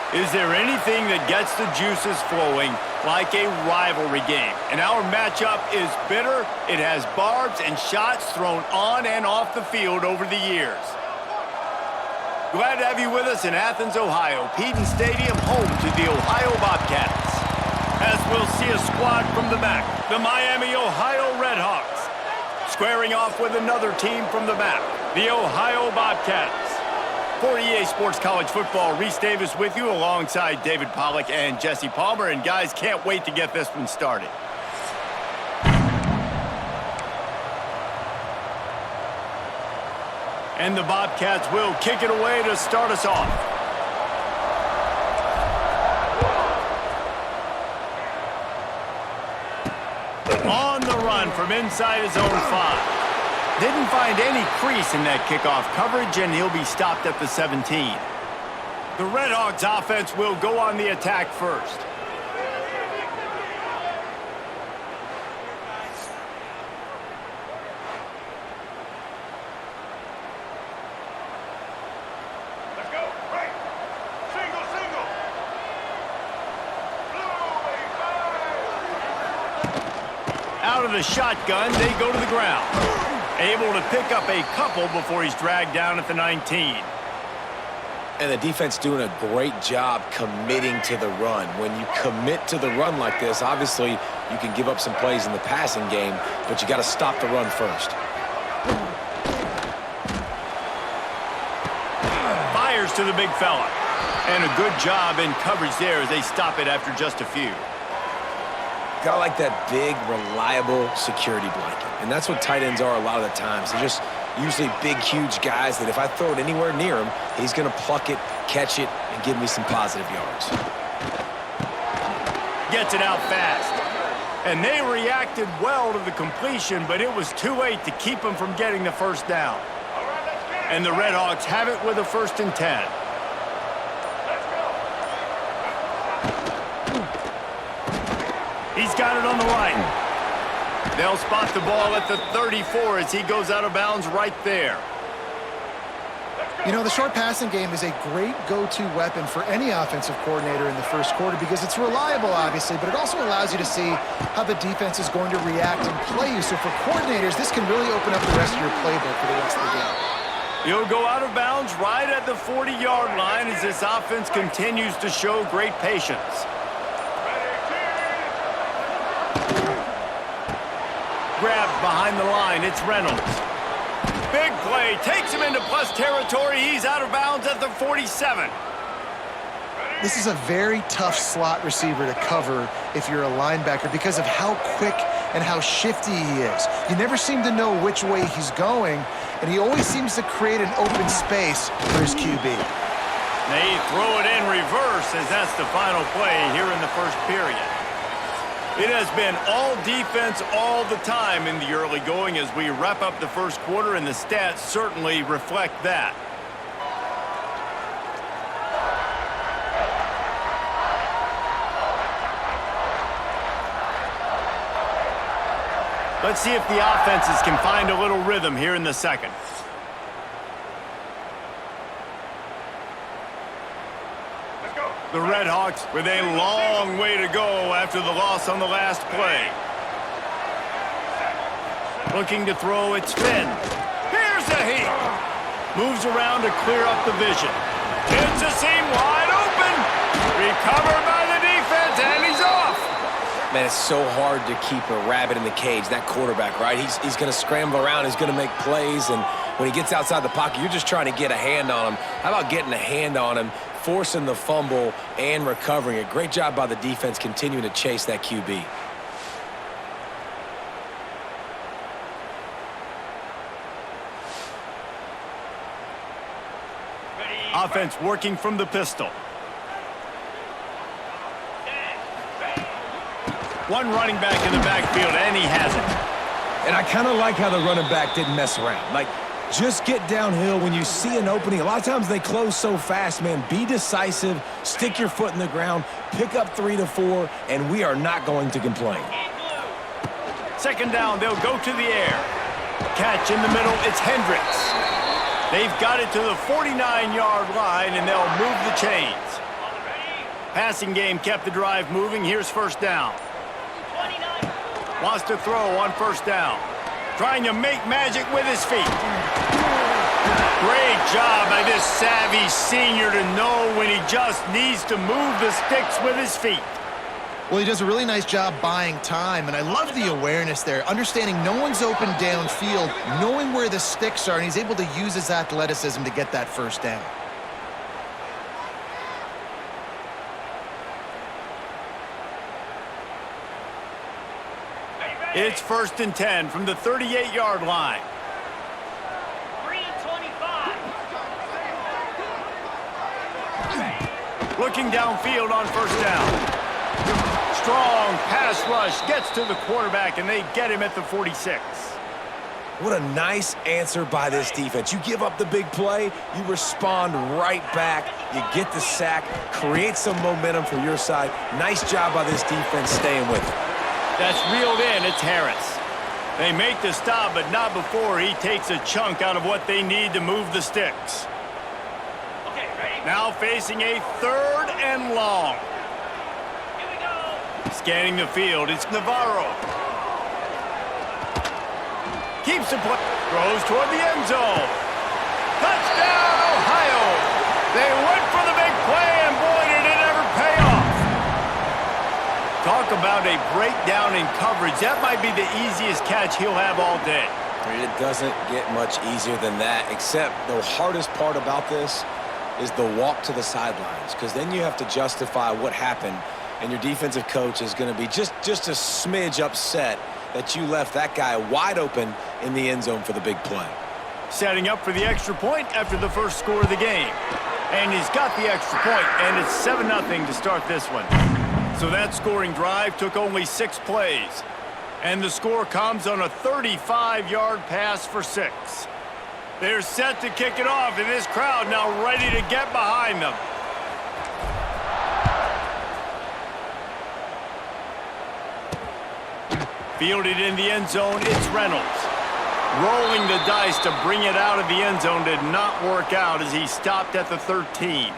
Is there anything that gets the juices flowing like a rivalry game? And our matchup is bitter. It has barbs and shots thrown on and off the field over the years. Glad to have you with us in Athens, Ohio. Peden Stadium, home to the Ohio Bobcats. As we'll see a squad from the back, the Miami, Ohio RedHawks. Squaring off with another team from the back, the Ohio Bobcats. For EA Sports College Football, Reese Davis with you alongside David Pollack and Jesse Palmer. And guys, can't wait to get this one started. And the Bobcats will kick it away to start us off. On the run from inside his own 5. Didn't find any crease in that kickoff coverage, and he'll be stopped at the 17. The RedHawks offense will go on the attack first. Let's go. Right. Single, single. Out of the shotgun, they go to the ground. Able to pick up a couple before he's dragged down at the 19. And the defense doing a great job committing to the run. When you commit to the run like this, obviously you can give up some plays in the passing game, but you got to stop the run first. Fires to the big fella. And a good job in coverage there as they stop it after just a few. Got like that big, reliable security blanket. And that's what tight ends are a lot of the times. They're just usually big, huge guys that if I throw it anywhere near him, he's going to pluck it, catch it, and give me some positive yards. Gets it out fast. And they reacted well to the completion, but it was too late to keep him from getting the first down. And the RedHawks have it with a 1st and 10. He's got it on the right. They'll spot the ball at the 34 as he goes out of bounds right there. You know, the short passing game is a great go-to weapon for any offensive coordinator in the first quarter because it's reliable, obviously, but it also allows you to see how the defense is going to react and play you. So for coordinators, this can really open up the rest of your playbook for the rest of the game. He'll go out of bounds right at the 40-yard line as this offense continues to show great patience. Grabbed behind the line, it's Reynolds. Big play, takes him into plus territory. He's out of bounds at the 47. This is a very tough slot receiver to cover if you're a linebacker because of how quick and how shifty he is. You never seem to know which way he's going, and he always seems to create an open space for his QB. They throw it in reverse as that's the final play here in the first period. It has been all defense all the time in the early going as we wrap up the first quarter, and the stats certainly reflect that. Let's see if the offenses can find a little rhythm here in the second. The RedHawks with a long way to go after the loss on the last play. Looking to throw, it's Finn. Here's a heat. Moves around to clear up the vision. Hits a seam wide open. Recovered by the defense, and he's off. Man, it's so hard to keep a rabbit in the cage, that quarterback, right? He's going to scramble around, he's going to make plays, and when he gets outside the pocket, you're just trying to get a hand on him. How about getting a hand on him, forcing the fumble, and recovering it? Great job by the defense continuing to chase that QB. Offense working from the pistol. One running back in the backfield, and he has it. And I kind of like how the running back didn't mess around. Like, just get downhill when you see an opening. A lot of times they close so fast, man. Be decisive, stick your foot in the ground, pick up 3 to 4, and we are not going to complain. Second down, they'll go to the air. Catch in the middle, it's Hendricks. They've got it to the 49-yard line, and they'll move the chains. Passing game kept the drive moving. Here's first down. Wants to throw on first down. Trying to make magic with his feet. Great job by this savvy senior to know when he just needs to move the sticks with his feet. Well, he does a really nice job buying time, and I love the awareness there, understanding no one's open downfield, knowing where the sticks are, and he's able to use his athleticism to get that first down. It's 1st and 10 from the 38-yard line. 325. Looking downfield on first down. Strong pass rush gets to the quarterback, and they get him at the 46. What a nice answer by this defense. You give up the big play, you respond right back, you get the sack, create some momentum for your side. Nice job by this defense staying with it. That's reeled in. It's Harris. They make the stop, but not before he takes a chunk out of what they need to move the sticks. Okay, ready? Now facing a 3rd and long. Here we go. Scanning the field, it's Navarro. Keeps the play. Throws toward the end zone. Touchdown, Ohio! They went for the big play, and boy, did it ever pay off. Talk about a breakdown in coverage. That might be the easiest catch he'll have all day. It doesn't get much easier than that, except the hardest part about this is the walk to the sidelines, because then you have to justify what happened, and your defensive coach is going to be just a smidge upset that you left that guy wide open in the end zone for the big play. Setting up for the extra point after the first score of the game. And he's got the extra point, and it's 7-0 to start this one. So that scoring drive took only 6 plays. And the score comes on a 35-yard pass for 6. They're set to kick it off, and this crowd now ready to get behind them. Fielded in the end zone, it's Reynolds. Rolling the dice to bring it out of the end zone did not work out as he stopped at the 13.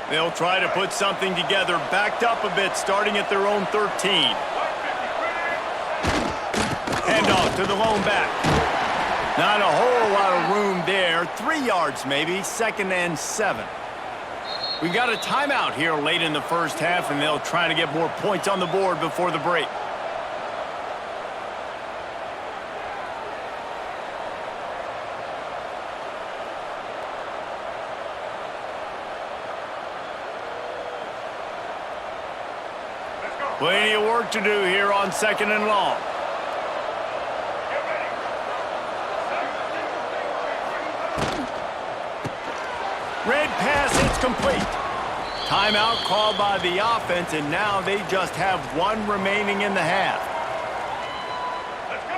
They'll try to put something together, backed up a bit, starting at their own 13. Handoff to the lone back. Not a whole lot of room there. 3 yards maybe, 2nd and 7. We got a timeout here late in the first half, and they'll try to get more points on the board before the break. Plenty of work to do here on 2nd and long. Get ready. Red pass, it's complete. Timeout called by the offense, and now they just have 1 remaining in the half.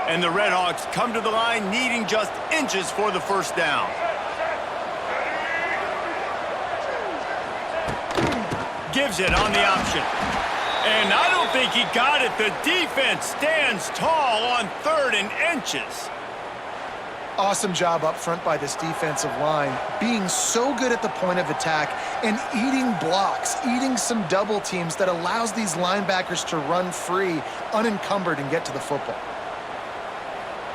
And the RedHawks come to the line needing just inches for the first down. Gives it on the option. And I don't think he got it. The defense stands tall on 3rd and inches. Awesome job up front by this defensive line, being so good at the point of attack and eating blocks, eating some double teams that allows these linebackers to run free, unencumbered, and get to the football.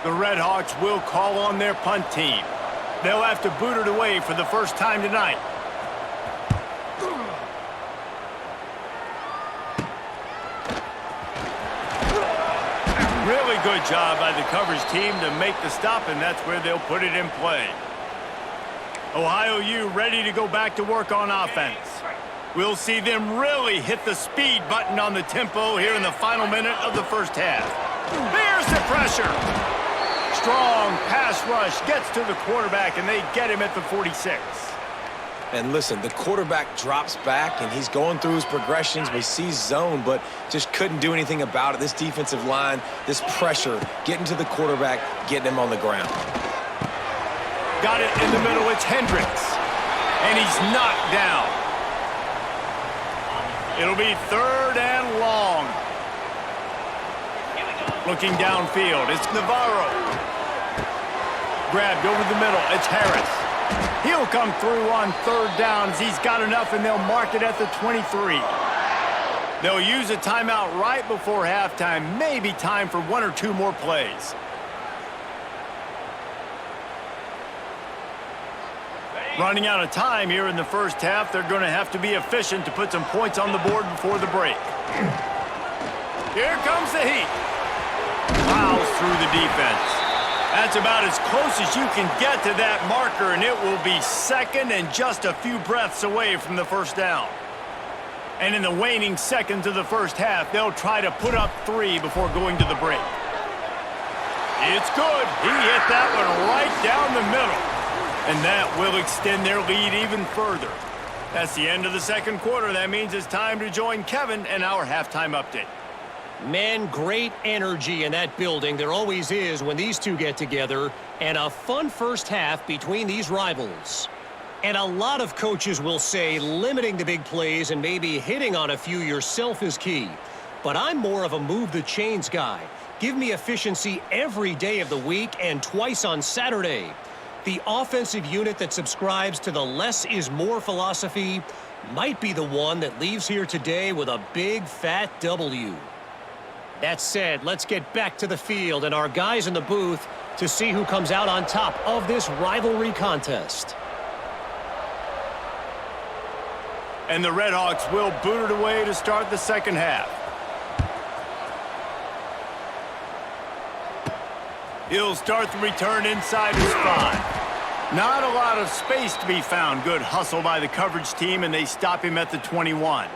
The RedHawks will call on their punt team. They'll have to boot it away for the first time tonight. Really good job by the coverage team to make the stop, and that's where they'll put it in play. Ohio U ready to go back to work on offense. We'll see them really hit the speed button on the tempo here in the final minute of the first half. There's the pressure. Strong pass rush gets to the quarterback, and they get him at the 46. And listen, the quarterback drops back, and he's going through his progressions. We see zone, but just couldn't do anything about it. This defensive line, this pressure, getting to the quarterback, getting him on the ground. Got it in the middle. It's Hendricks. And he's knocked down. It'll be 3rd and long. Looking downfield, it's Navarro. Grabbed over the middle, it's Harris. He'll come through on third down as he's got enough, and they'll mark it at the 23. They'll use a timeout right before halftime. Maybe time for one or two more plays. Running out of time here in the first half. They're going to have to be efficient to put some points on the board before the break. Here comes the heat. Plows through the defense. That's about as close as you can get to that marker, and it will be second and just a few breaths away from the first down. And in the waning seconds of the first half, they'll try to put up 3 before going to the break. It's good. He hit that one right down the middle. And that will extend their lead even further. That's the end of the second quarter. That means it's time to join Kevin and our halftime update. Man, great energy in that building. There always is when these two get together. And a fun first half between these rivals. And a lot of coaches will say limiting the big plays and maybe hitting on a few yourself is key. But I'm more of a move the chains guy. Give me efficiency every day of the week and twice on Saturday. The offensive unit that subscribes to the less is more philosophy might be the one that leaves here today with a big fat W. That said, let's get back to the field and our guys in the booth to see who comes out on top of this rivalry contest. And the RedHawks will boot it away to start the second half. He'll start the return inside his 5. Not a lot of space to be found. Good hustle by the coverage team, and they stop him at the 21.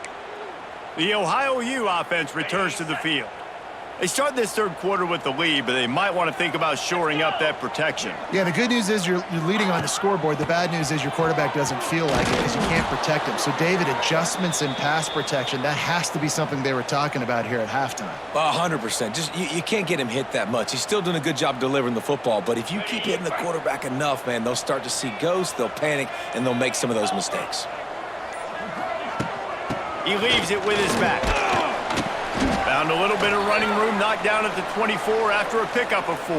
The Ohio U offense returns to the field. They start this third quarter with the lead, but they might want to think about shoring up that protection. Yeah, the good news is you're leading on the scoreboard. The bad news is your quarterback doesn't feel like it because you can't protect him. So, David, adjustments in pass protection, that has to be something they were talking about here at halftime. 100%. Just you can't get him hit that much. He's still doing a good job delivering the football, but if you keep hitting the quarterback enough, man, they'll start to see ghosts, they'll panic, and they'll make some of those mistakes. He leaves it with his back. Found a little bit of running room, knocked down at the 24 after a pickup of 4.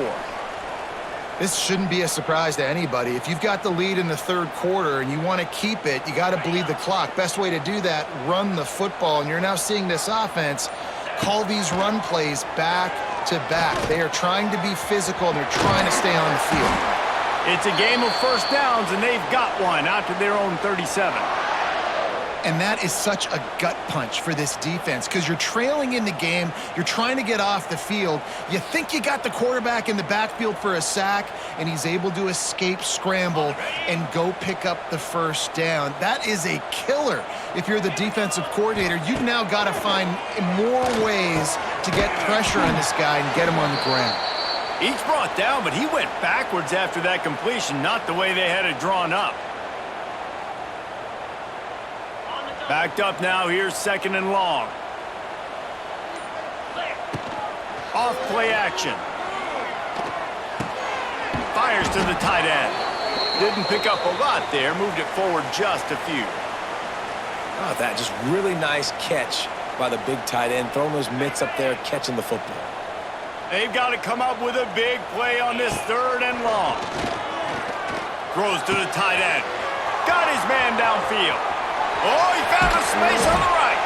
This shouldn't be a surprise to anybody. If you've got the lead in the third quarter and you want to keep it, you got to bleed the clock. Best way to do that, run the football. And you're now seeing this offense call these run plays back to back. They are trying to be physical, and they're trying to stay on the field. It's a game of first downs, and they've got one out to their own 37. And that is such a gut punch for this defense because you're trailing in the game. You're trying to get off the field. You think you got the quarterback in the backfield for a sack, and he's able to escape scramble and go pick up the first down. That is a killer. If you're the defensive coordinator, you've now got to find more ways to get pressure on this guy and get him on the ground. Each brought down, but he went backwards after that completion, not the way they had it drawn up. Backed up now, here's second and long. Off play action. Fires to the tight end. Didn't pick up a lot there, moved it forward just a few. Oh, that just really nice catch by the big tight end, throwing those mitts up there, catching the football. They've got to come up with a big play on this third and long. Throws to the tight end. Got his man downfield. Oh, he found a space on the right.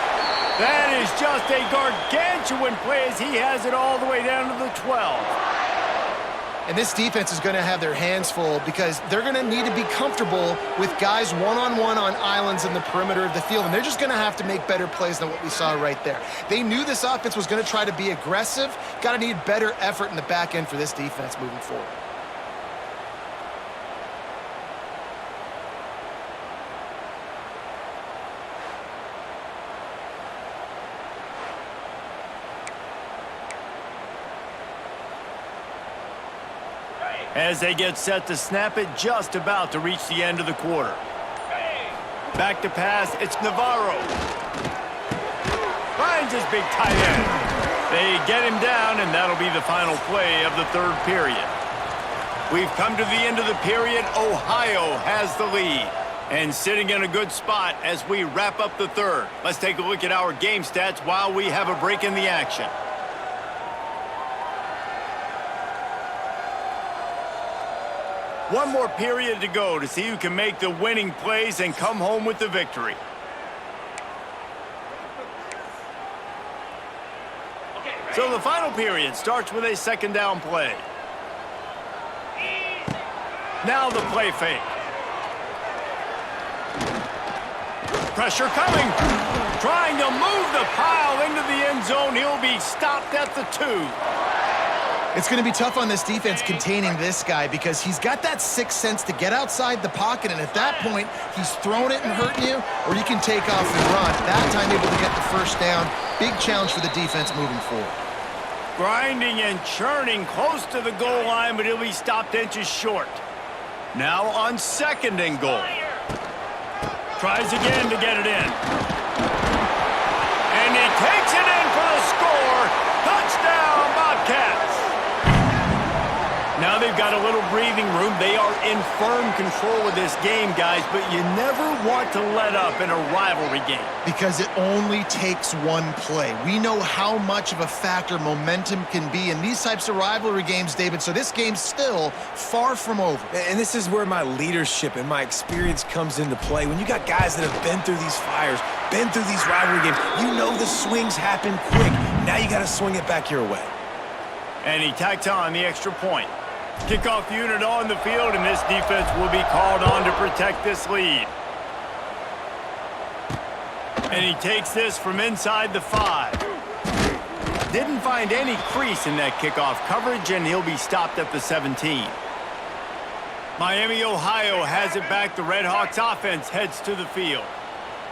That is just a gargantuan play as he has it all the way down to the 12. And this defense is going to have their hands full because they're going to need to be comfortable with guys one-on-one on islands in the perimeter of the field, and they're just going to have to make better plays than what we saw right there. They knew this offense was going to try to be aggressive. Got to need better effort in the back end for this defense moving forward. As they get set to snap it, just about to reach the end of the quarter. Back to pass, it's Navarro. Finds his big tight end. They get him down, and that'll be the final play of the third period. We've come to the end of the period. Ohio has the lead and sitting in a good spot as we wrap up the third. Let's take a look at our game stats while we have a break in the action. One more period to go to see who can make the winning plays and come home with the victory. So the final period starts with a second down play. Now the play fake. Pressure coming. Trying to move the pile into the end zone. He'll be stopped at the 2. It's going to be tough on this defense containing this guy because he's got that sixth sense to get outside the pocket, and at that point, he's throwing it and hurting you, or you can take off and run. That time, able to get the first down. Big challenge for the defense moving forward. Grinding and churning close to the goal line, but he'll be stopped inches short. Now on second and goal. Tries again to get it in. And he takes it in for the score. Touchdown, Bobcats. Now they've got a little breathing room. They are in firm control of this game, guys, but you never want to let up in a rivalry game. Because it only takes one play. We know how much of a factor momentum can be in these types of rivalry games, David, so this game's still far from over. And this is where my leadership and my experience comes into play. When you got guys that have been through these fires, been through these rivalry games, you know the swings happen quick. Now you got to swing it back your way. And he tacks on the extra point. Kickoff unit on the field, and this defense will be called on to protect this lead. And he takes this from inside the 5. Didn't find any crease in that kickoff coverage, and he'll be stopped at the 17. Miami, Ohio has it back. The RedHawks offense heads to the field.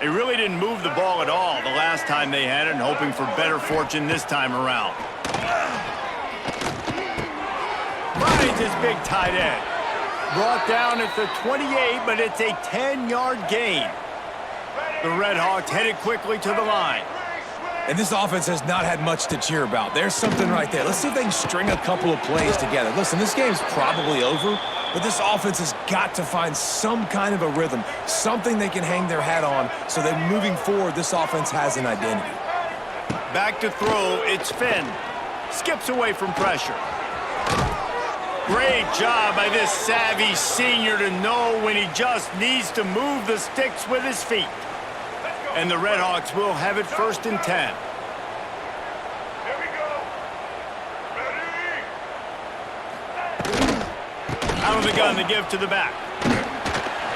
They really didn't move the ball at all the last time they had it, and hoping for better fortune this time around. Finds his big tight end. Brought down at the 28, but it's a 10-yard gain. The RedHawks headed quickly to the line. And this offense has not had much to cheer about. There's something right there. Let's see if they can string a couple of plays together. Listen, this game's probably over, but this offense has got to find some kind of a rhythm, something they can hang their hat on so that moving forward, this offense has an identity. Back to throw, it's Finn. Skips away from pressure. Great job by this savvy senior to know when he just needs to move the sticks with his feet. And the RedHawks will have it 1st and 10. Here we go. Ready? Out of the gun to give to the back.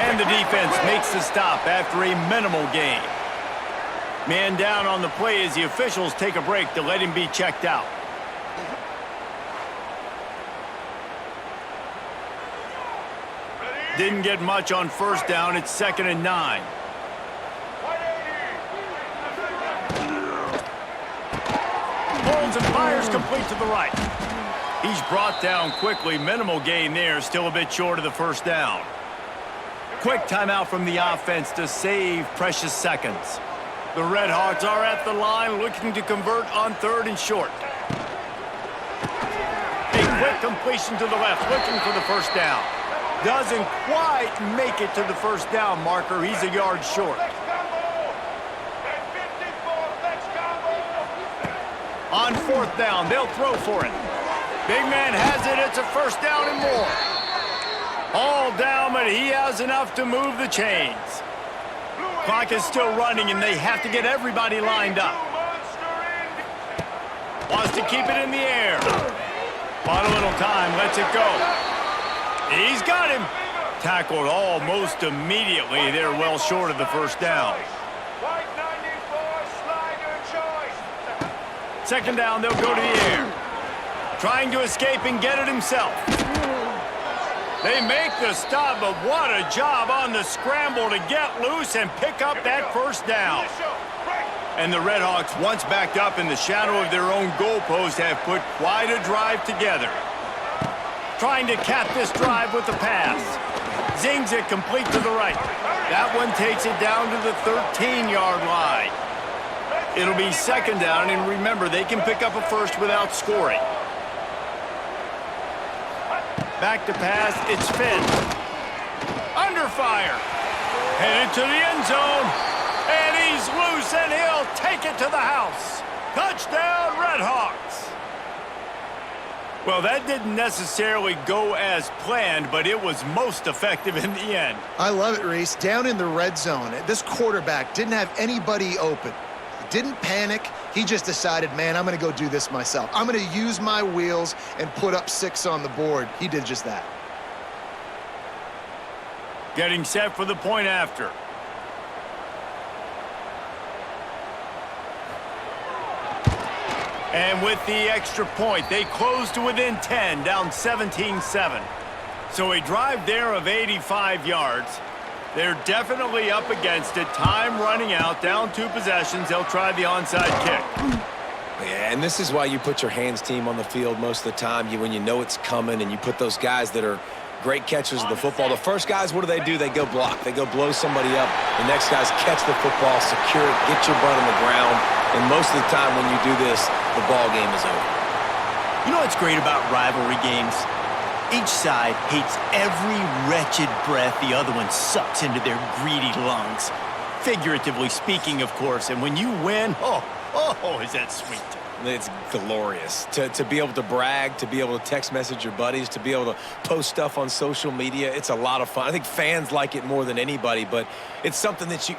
And the defense makes the stop after a minimal gain. Man down on the play as the officials take a break to let him be checked out. Didn't get much on first down. It's 2nd and 9. Holds and fires complete to the right. He's brought down quickly. Minimal gain there. Still a bit short of the first down. Quick timeout from the offense to save precious seconds. The RedHawks are at the line looking to convert on 3rd and short. A quick completion to the left, looking for the first down. Doesn't quite make it to the first down marker. He's a yard short. On 4th down, they'll throw for it. Big man has it. It's a first down and more. All down, but he has enough to move the chains. Clock is still running, and they have to get everybody lined up. Wants to keep it in the air. Bought a little time, lets it go. He's got him. Tackled almost immediately. They're well short of the first down. 2nd down, they'll go to the air. Trying to escape and get it himself. They make the stop, but what a job on the scramble to get loose and pick up that first down. And the RedHawks, once backed up in the shadow of their own goalpost, have put quite a drive together. Trying to cap this drive with the pass. Zings it complete to the right. That one takes it down to the 13-yard line. It'll be 2nd down, and remember, they can pick up a first without scoring. Back to pass, it's Finn. Under fire. Headed to the end zone. And he's loose, and he'll take it to the house. Touchdown, RedHawks. Well, that didn't necessarily go as planned, but it was most effective in the end. I love it, Reese. Down in the red zone, this quarterback didn't have anybody open. He didn't panic. He just decided, man, I'm going to go do this myself. I'm going to use my wheels and put up 6 on the board. He did just that. Getting set for the point after. And with the extra point, they close to within 10, down 17-7. So a drive there of 85 yards. They're definitely up against it. Time running out, down 2 possessions. They'll try the onside kick. Yeah, and this is why you put your hands team on the field most of the time. When you know it's coming and you put those guys that are great catchers of the football. The first guys, what do? They go block. They go blow somebody up. The next guys catch the football, secure it, get your butt on the ground. And most of the time when you do this, the ball game is over. You know what's great about rivalry games? Each side hates every wretched breath the other one sucks into their greedy lungs. Figuratively speaking, of course. And when you win, oh, is that sweet. It's glorious to be able to brag, to be able to text message your buddies, to be able to post stuff on social media. It's a lot of fun. I think fans like it more than anybody, but it's something that you